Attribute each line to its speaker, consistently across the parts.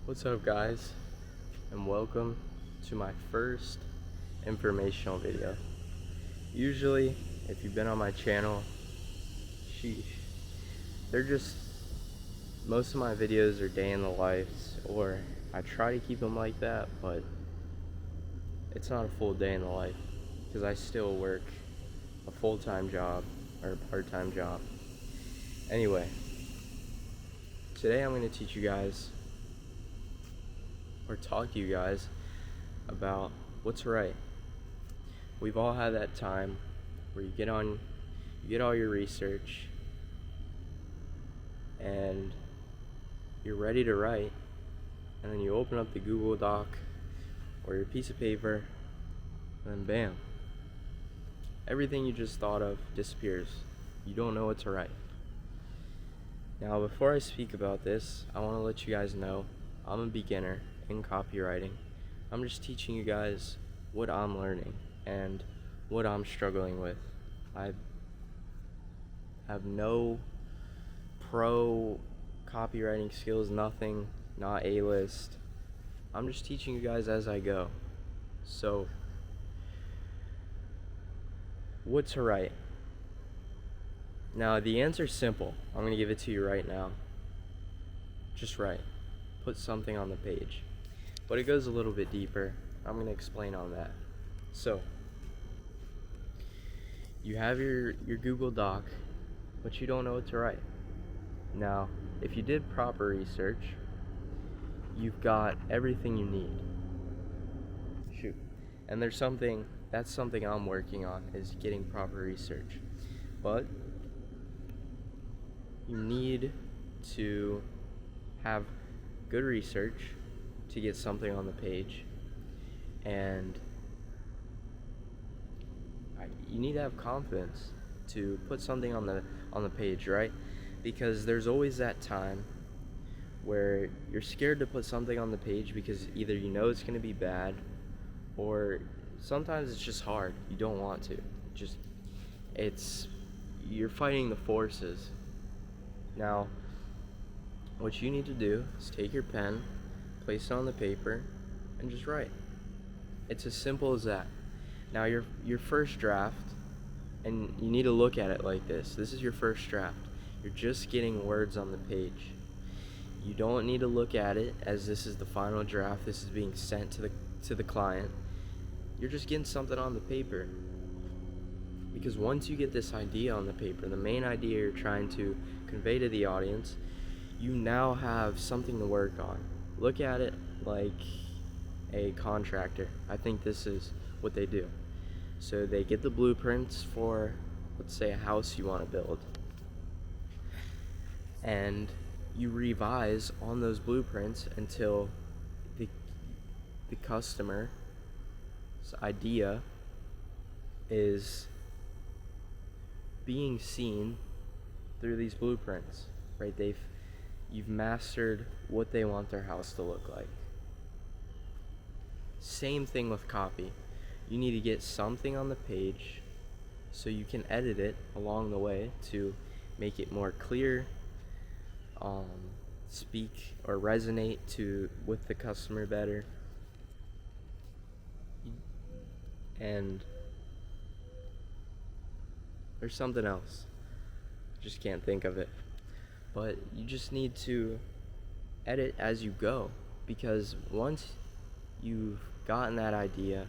Speaker 1: What's up, guys, and welcome to my first informational video. Usually, if you've been on my channel, sheesh, they're just, most of my videos are day in the lives, or I try to keep them like that, but it's not a full day in the life, because I still work a full-time job, or a part-time job. Anyway, today I'm going to teach you guys, or talk to you guys, about what's right. We've all had that time where you get all your research and you're ready to write, and then you open up the Google Doc or your piece of paper, and then bam, everything you just thought of disappears. You don't know what to write. Now, before I speak about this, I want to let you guys know I'm a beginner in copywriting. I'm just teaching you guys what I'm learning and what I'm struggling with. I have no pro copywriting skills, nothing, not A-list. I'm just teaching you guys as I go. So, what to write? Now, the answer's simple. I'm going to give it to you right now. Just write. Put something on the page. But it goes a little bit deeper. I'm going to explain on that. So, you have your Google Doc, but you don't know what to write. Now, if you did proper research, you've got everything you need. Shoot. And that's something I'm working on, is getting proper research. But you need to have good research to get something on the page, and you need to have confidence to put something on the page, right? Because there's always that time where you're scared to put something on the page because either you know it's going to be bad, or sometimes it's just hard. You don't want to. You're fighting the forces. Now, what you need to do is take your pen, place it on the paper, and just write. It's as simple as that. Now, your first draft, and you need to look at it like this. This is your first draft. You're just getting words on the page. You don't need to look at it as this is the final draft. This is being sent to the client. You're just getting something on the paper. Because once you get this idea on the paper, the main idea you're trying to convey to the audience, you now have something to work on. Look at it like a contractor. I think this is what they do. So they get the blueprints for, let's say, a house you want to build, and you revise on those blueprints until the customer's idea is being seen through these blueprints, right? You've mastered what they want their house to look like. Same thing with copy. You need to get something on the page so you can edit it along the way to make it more clear, speak or resonate with the customer better. And there's something else. Just can't think of it. But you just need to edit as you go, because once you've gotten that idea,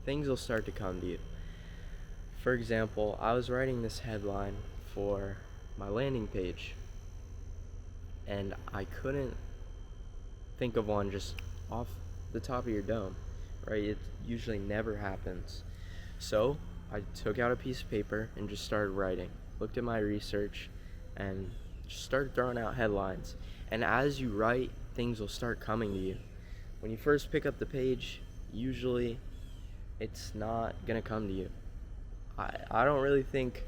Speaker 1: things will start to come to you. For example, I was writing this headline for my landing page, and I couldn't think of one just off the top of your dome, right? It usually never happens. So I took out a piece of paper and just started writing, looked at my research, and just started throwing out headlines. And as you write, things will start coming to you. When you first pick up the page, usually it's not gonna come to you. I don't really think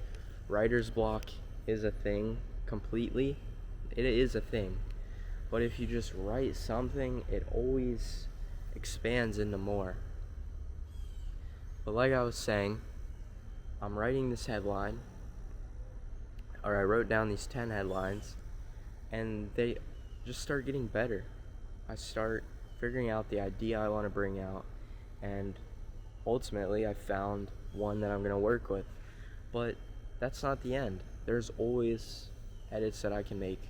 Speaker 1: writer's block is a thing completely. It is a thing. But if you just write something, it always expands into more. But like I was saying, I'm writing this headline, or I wrote down these 10 headlines, and they just start getting better. I start figuring out the idea I want to bring out, and ultimately I found one that I'm going to work with. But that's not the end. There's always edits that I can make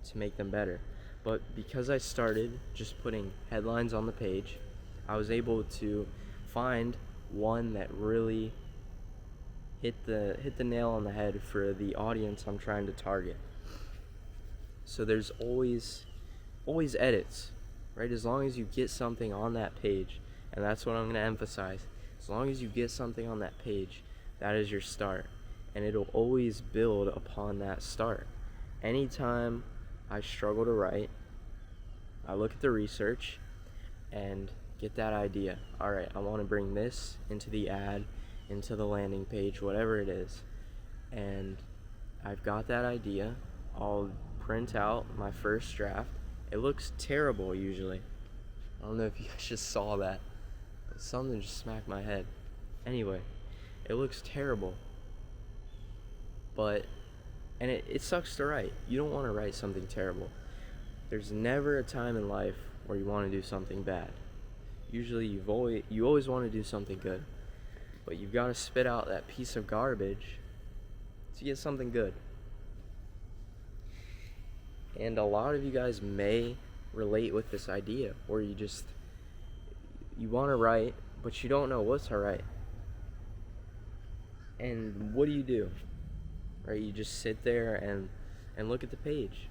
Speaker 1: to make them better. But because I started just putting headlines on the page, I was able to find one that really hit the nail on the head for the audience I'm trying to target. So there's always edits, right? As long as you get something on that page, and that's what I'm going to emphasize. As long as you get something on that page, that is your start, and it'll always build upon that start. Anytime I struggle to write, I look at the research and get that idea. All right, I want to bring this into the ad, into the landing page, whatever it is. And I've got that idea. I'll print out my first draft. It looks terrible usually. I don't know if you guys just saw that, but something just smacked my head. Anyway, it looks terrible. And it sucks to write. You don't want to write something terrible. There's never a time in life where you want to do something bad. Usually you always want to do something good. But you've got to spit out that piece of garbage to get something good. And a lot of you guys may relate with this idea where you want to write, but you don't know what to write. And what do? Right? You just sit there and look at the page.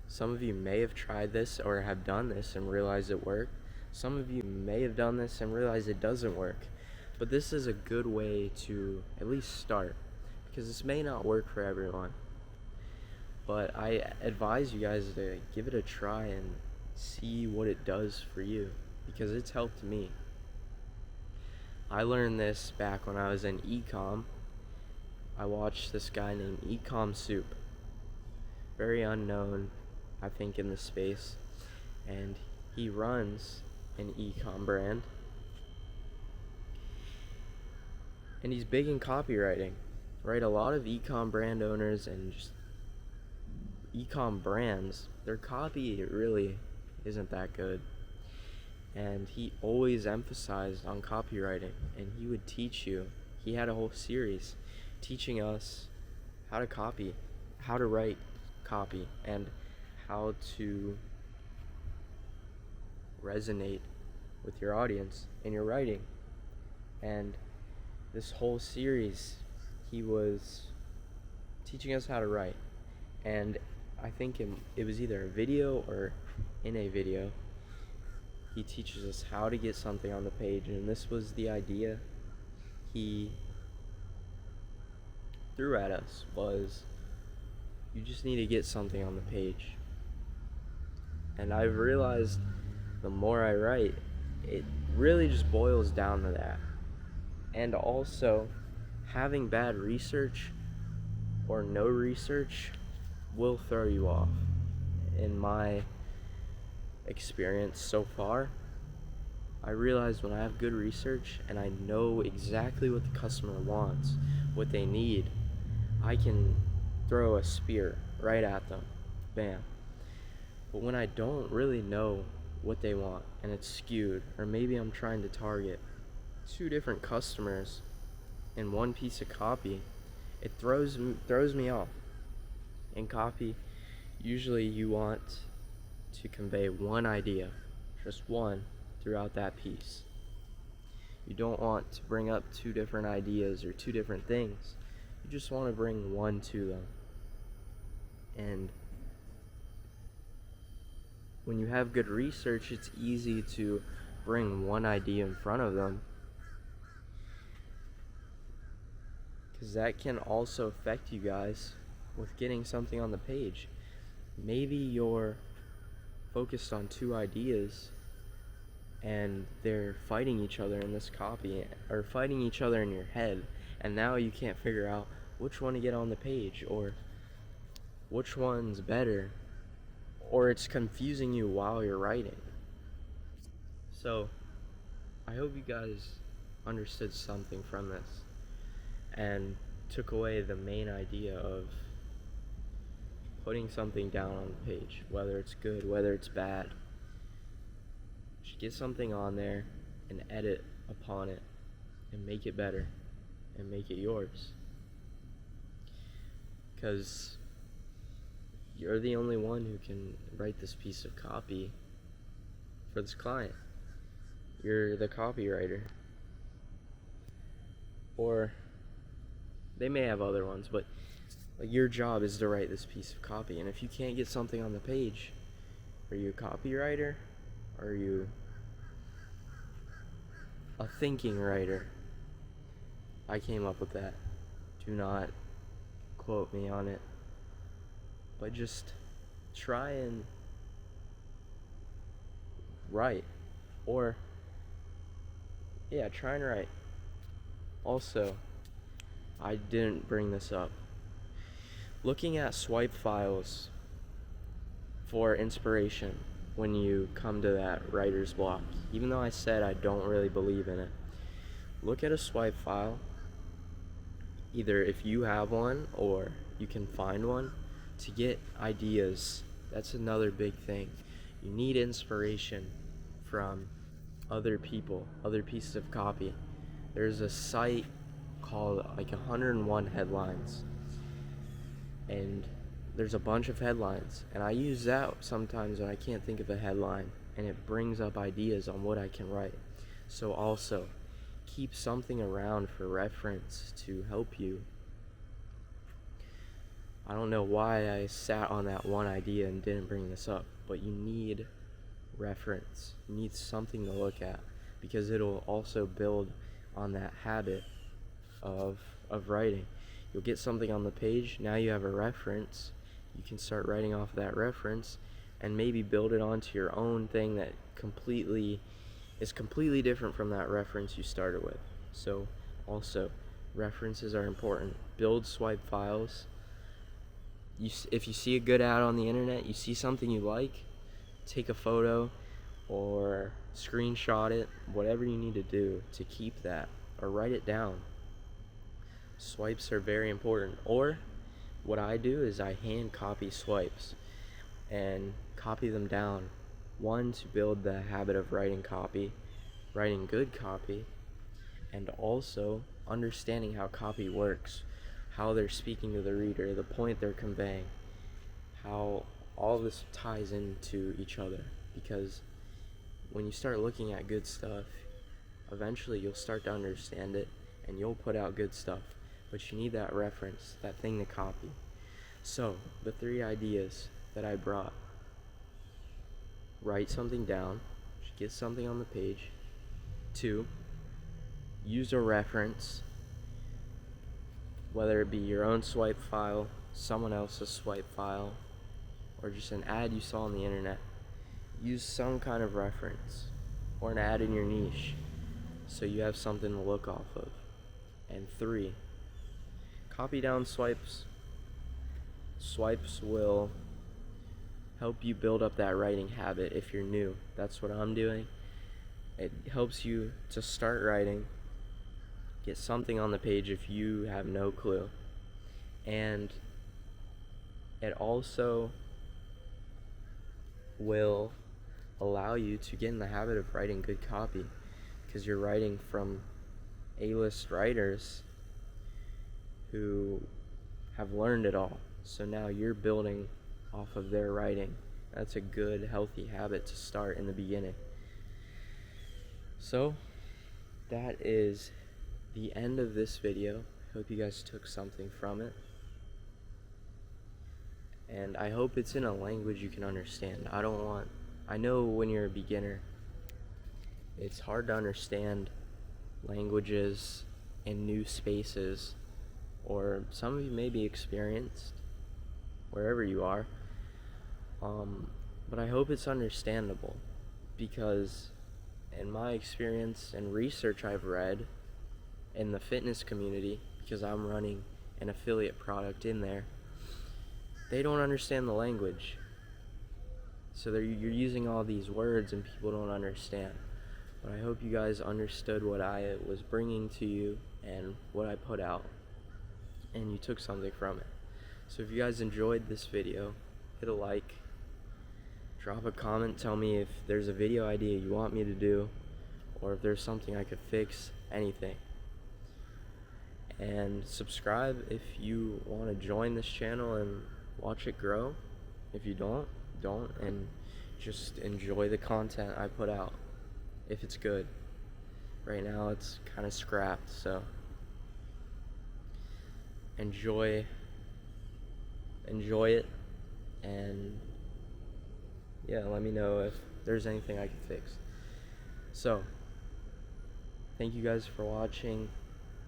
Speaker 1: Some of you may have tried this or have done this and realized it worked. Some of you may have done this and realized it doesn't work. But this is a good way to at least start, because this may not work for everyone. But I advise you guys to give it a try and see what it does for you, because it's helped me. I learned this back when I was in ecom. I watched this guy named Ecom Soup. Very unknown, I think, in the space. And he runs an ecom brand. And he's big in copywriting, right? A lot of ecom brand owners and just ecom brands, their copy really isn't that good. And he always emphasized on copywriting, and he would teach you. He had a whole series teaching us how to copy, how to write copy, and how to resonate with your audience in your writing. And this whole series, he was teaching us how to write. And I think it was either a video or in a video, he teaches us how to get something on the page. And this was the idea he threw at us, was you just need to get something on the page. And I've realized the more I write, it really just boils down to that. And also, having bad research or no research will throw you off. In my experience so far, I realized when I have good research and I know exactly what the customer wants, what they need, I can throw a spear right at them. Bam. But when I don't really know what they want and it's skewed, or maybe I'm trying to target 2 different customers in one piece of copy, it throws me off. In copy, usually you want to convey one idea, just one, throughout that piece. You don't want to bring up 2 different ideas or 2 different things. You just want to bring one to them. And when you have good research, it's easy to bring one idea in front of them, because that can also affect you guys with getting something on the page. Maybe you're focused on 2 ideas and they're fighting each other in this copy, or fighting each other in your head, and now you can't figure out which one to get on the page, or which one's better, or it's confusing you while you're writing. So I hope you guys understood something from this and took away the main idea of putting something down on the page, whether it's good, whether it's bad. Just get something on there and edit upon it and make it better and make it yours. Because you're the only one who can write this piece of copy for this client. You're the copywriter. Or they may have other ones, but like, your job is to write this piece of copy. And if you can't get something on the page, are you a copywriter? Are you a thinking writer? I came up with that. Do not quote me on it. But just try and write. Or, yeah, try and write. Also, I didn't bring this up. Looking at swipe files for inspiration when you come to that writer's block. Even though I said I don't really believe in it, look at a swipe file, either if you have one or you can find one, to get ideas. That's another big thing. You need inspiration from other people, other pieces of copy. There's a site called like 101 Headlines, and there's a bunch of headlines, and I use that sometimes when I can't think of a headline, and it brings up ideas on what I can write. So also keep something around for reference to help you. I don't know why I sat on that one idea and didn't bring this up, but you need reference. You need something to look at, because it'll also build on that habit of writing. You'll get something on the page, now you have a reference. You can start writing off that reference and maybe build it onto your own thing that is completely different from that reference you started with. So also, references are important. Build swipe files. If you see a good ad on the internet, you see something you like, take a photo or screenshot it, whatever you need to do to keep that, or write it down. Swipes are very important. Or what I do is I hand copy swipes and copy them down. One, to build the habit of writing copy, writing good copy, and also understanding how copy works, how they're speaking to the reader, the point they're conveying, how all this ties into each other. Because when you start looking at good stuff, eventually you'll start to understand it and you'll put out good stuff. But you need that reference, that thing to copy. So, the 3 ideas that I brought: write something down, get something on the page. 2, use a reference, whether it be your own swipe file, someone else's swipe file, or just an ad you saw on the internet. Use some kind of reference or an ad in your niche so you have something to look off of. And 3, copy down swipes. Swipes will help you build up that writing habit if you're new. That's what I'm doing. It helps you to start writing, get something on the page if you have no clue. And it also will allow you to get in the habit of writing good copy, because you're writing from A-list writers who have learned it all. So now you're building off of their writing. That's a good, healthy habit to start in the beginning. So that is the end of this video. Hope you guys took something from it. And I hope it's in a language you can understand. I know when you're a beginner, it's hard to understand languages in new spaces, or some of you may be experienced wherever you are. But I hope it's understandable, because in my experience and research I've read in the fitness community, because I'm running an affiliate product in there, they don't understand the language. So you're using all these words and people don't understand. But I hope you guys understood what I was bringing to you and what I put out, and you took something from it. So if you guys enjoyed this video, hit a like, drop a comment, tell me if there's a video idea you want me to do, or if there's something I could fix, anything. And subscribe if you want to join this channel and watch it grow. If you don't, and just enjoy the content I put out, if it's good. Right now it's kind of scrapped, so enjoy it, and yeah, let me know if there's anything I can fix. So, thank you guys for watching.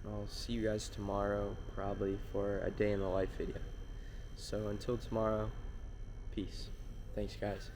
Speaker 1: I'll see you guys tomorrow, probably for a day in the life video. So until tomorrow, peace. Thanks, guys.